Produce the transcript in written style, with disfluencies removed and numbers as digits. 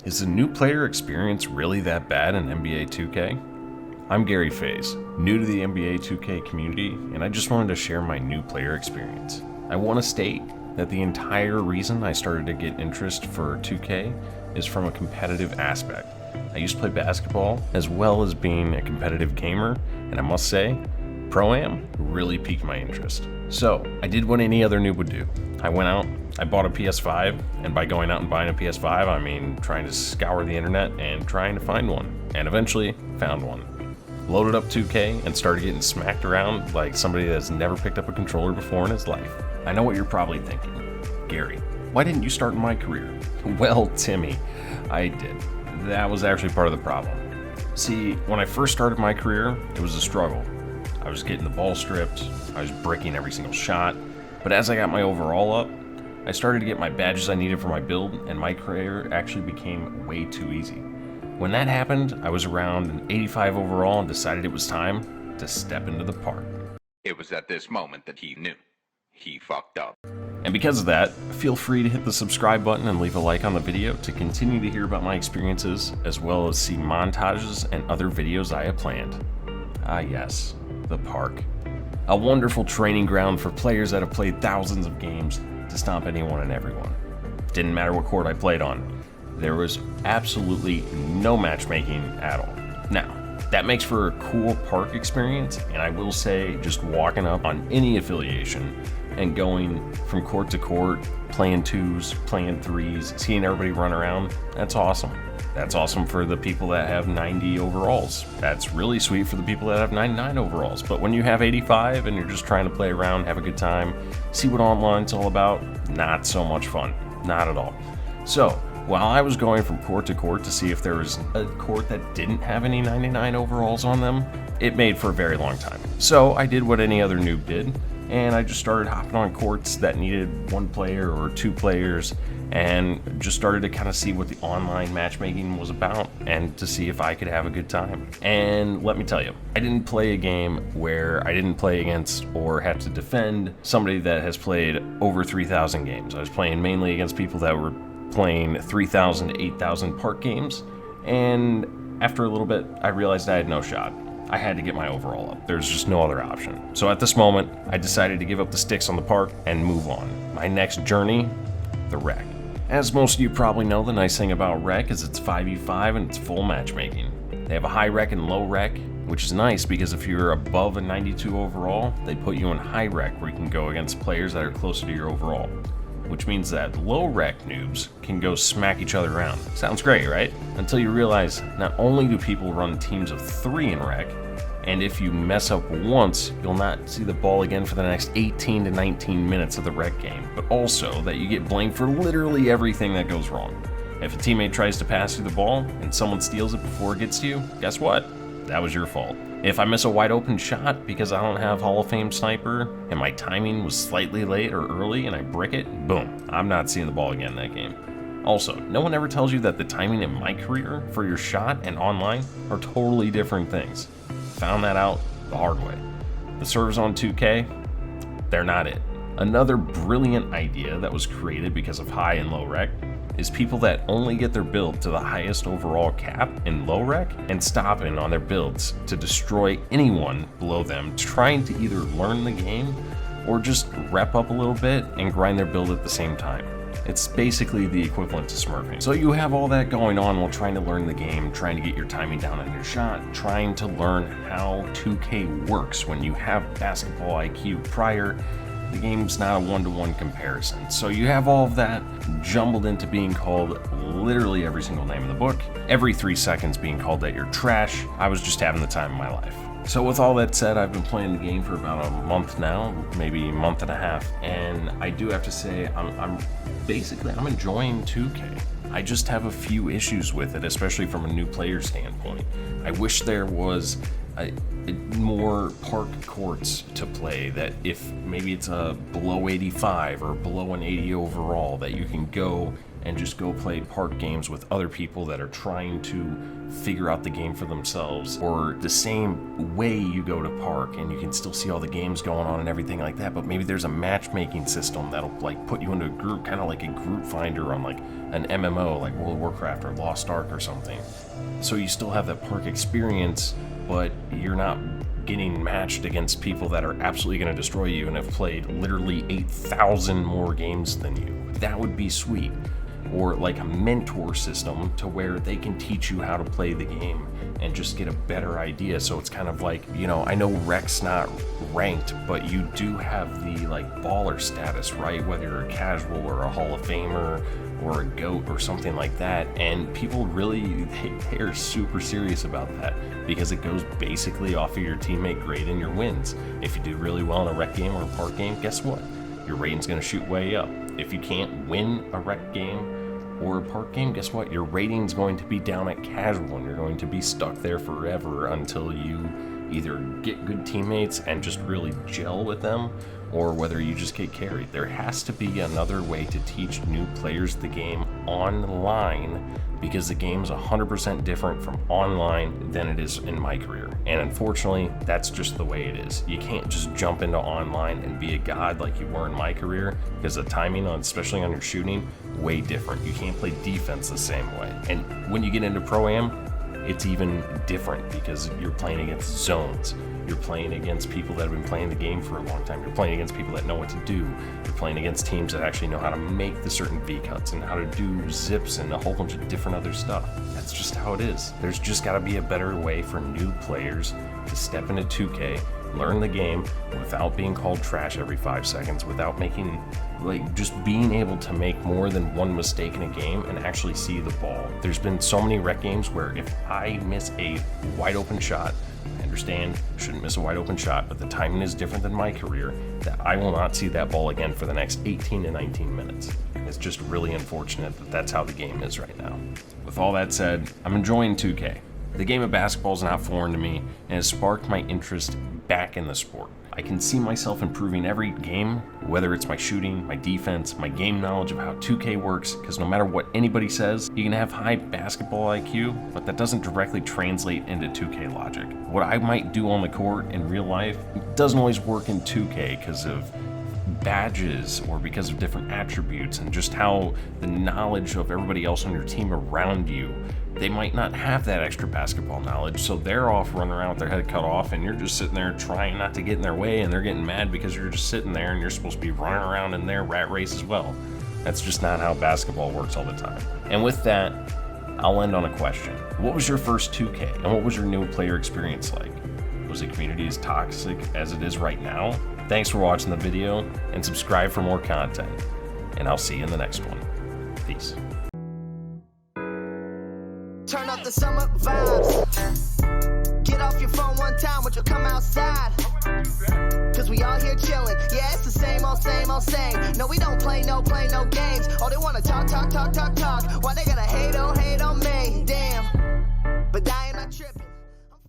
Is the new player experience really that bad in NBA 2K? I'm Gary Phaze, new to the NBA 2K community, and I just wanted to share my new player experience. I want to state that the entire reason I started to get interest for 2K is from a competitive aspect. I used to play basketball as well as being a competitive gamer, and I must say, Pro-Am really piqued my interest. So I did what any other noob would do. I went out, I bought a PS5, and by going out and buying a PS5, I mean trying to scour the internet and trying to find one, and eventually found one. Loaded up 2K and started getting smacked around like somebody that's never picked up a controller before in his life. I know what you're probably thinking. Gary, why didn't you start in my career? Well, Timmy, I did. That was actually part of the problem. See, when I first started my career, it was a struggle. I was getting the ball stripped, I was breaking every single shot, but as I got my overall up, I started to get my badges I needed for my build, and my career actually became way too easy. When that happened, I was around an 85 overall and decided it was time to step into the park. It was at this moment that he knew. He fucked up. And because of that, feel free to hit the subscribe button and leave a like on the video to continue to hear about my experiences, as well as see montages and other videos I have planned. Ah yes, the park. A wonderful training ground for players that have played thousands of games to stomp anyone and everyone. Didn't matter what court I played on. There was absolutely no matchmaking at all. Now, that makes for a cool park experience, and I will say just walking up on any affiliation and going from court to court, playing twos, playing threes, seeing everybody run around, that's awesome. That's awesome for the people that have 90 overalls. That's really sweet for the people that have 99 overalls. But when you have 85 and you're just trying to play around, have a good time, see what online's all about, not so much fun. Not at all. So, while I was going from court to court to see if there was a court that didn't have any 99 overalls on them, it made for a very long time. So I did what any other noob did, and I just started hopping on courts that needed one player or two players, and just started to kind of see what the online matchmaking was about and to see if I could have a good time. And let me tell you, I didn't play a game where I didn't play against or have to defend somebody that has played over 3,000 games. I was playing mainly against people that were playing 3,000 to 8,000 park games, and after a little bit, I realized I had no shot. I had to get my overall up. There's just no other option. So at this moment, I decided to give up the sticks on the park and move on. My next journey, the rec. As most of you probably know, the nice thing about rec is it's 5v5 and it's full matchmaking. They have a high rec and low rec, which is nice because if you're above a 92 overall, they put you in high rec where you can go against players that are closer to your overall, which means that low rec noobs can go smack each other around. Sounds great, right? Until you realize not only do people run teams of 3 in rec, and if you mess up once, you'll not see the ball again for the next 18 to 19 minutes of the rec game, but also that you get blamed for literally everything that goes wrong. If a teammate tries to pass you the ball and someone steals it before it gets to you, guess what? That was your fault. If I miss a wide open shot because I don't have Hall of Fame sniper and my timing was slightly late or early and I brick it, boom, I'm not seeing the ball again in that game. Also, no one ever tells you that the timing in my career for your shot and online are totally different things. Found that out the hard way. The servers on 2K, they're not it. Another brilliant idea that was created because of high and low rec is people that only get their build to the highest overall cap in low rec and stopping on their builds to destroy anyone below them, trying to either learn the game or just rep up a little bit and grind their build at the same time. It's basically the equivalent to smurfing. So you have all that going on while trying to learn the game, trying to get your timing down on your shot, trying to learn how 2K works when you have basketball IQ prior. The game's not a one-to-one comparison. So you have all of that jumbled into being called literally every single name in the book, every 3 seconds being called that you're trash. I was just having the time of my life. So with all that said, I've been playing the game for about a month now, maybe a month and a half, and I do have to say I'm enjoying 2K. I just have a few issues with it, especially from a new player standpoint. I wish there was more park courts to play, that if maybe it's a below 85 or below an 80 overall, that you can go and just go play park games with other people that are trying to figure out the game for themselves, or the same way you go to park and you can still see all the games going on and everything like that, but maybe there's a matchmaking system that'll like put you into a group, kind of like a group finder on like an MMO like World of Warcraft or Lost Ark or something. So you still have that park experience, but you're not getting matched against people that are absolutely going to destroy you and have played literally 8,000 more games than you. That would be sweet. Or like a mentor system to where they can teach you how to play the game and just get a better idea. So it's kind of like, you know, I know Rec's not ranked, but you do have the like baller status, right? Whether you're a casual or a Hall of Famer or a GOAT or something like that. And people really, they are super serious about that because it goes basically off of your teammate grade and your wins. If you do really well in a rec game or a park game, guess what? Your rating's gonna shoot way up. If you can't win a rec game or a park game, guess what? Your rating's going to be down at casual and you're going to be stuck there forever until you either get good teammates and just really gel with them, or whether you just get carried. There has to be another way to teach new players the game online, because the game's 100% different from online than it is in my career. And unfortunately, that's just the way it is. You can't just jump into online and be a god like you were in my career, because the timing on, especially on your shooting, way different. You can't play defense the same way. And when you get into Pro-Am, it's even different because you're playing against zones. You're playing against people that have been playing the game for a long time. You're playing against people that know what to do. You're playing against teams that actually know how to make the certain V-cuts and how to do zips and a whole bunch of different other stuff. That's just how it is. There's just got to be a better way for new players to step into 2K, learn the game without being called trash every 5 seconds, without making, like, just being able to make more than one mistake in a game and actually see the ball. There's been so many rec games where if I miss a wide open shot, I understand, shouldn't miss a wide open shot, but the timing is different than my career, that I will not see that ball again for the next 18 to 19 minutes. It's just really unfortunate that that's how the game is right now. With all that said, I'm enjoying 2K. The game of basketball is not foreign to me and has sparked my interest back in the sport. I can see myself improving every game, whether it's my shooting, my defense, my game knowledge of how 2K works, because no matter what anybody says, you can have high basketball IQ, but that doesn't directly translate into 2K logic. What I might do on the court in real life doesn't always work in 2K because of badges or because of different attributes and just how the knowledge of everybody else on your team around you, they might not have that extra basketball knowledge, so they're off running around with their head cut off and you're just sitting there trying not to get in their way, and they're getting mad because you're just sitting there and you're supposed to be running around in their rat race as well. That's just not how basketball works all the time. And with that, I'll end on a question. What was your first 2K and what was your new player experience like? Was the community as toxic as it is right now? Thanks for watching the video and subscribe for more content. And I'll see you in the next one. Peace. Turn up the summer vibes. Get off your phone one time, would you come outside? Cause we all here chilling. Yeah, it's the same old, same. No, we don't play no games. Oh, they wanna talk.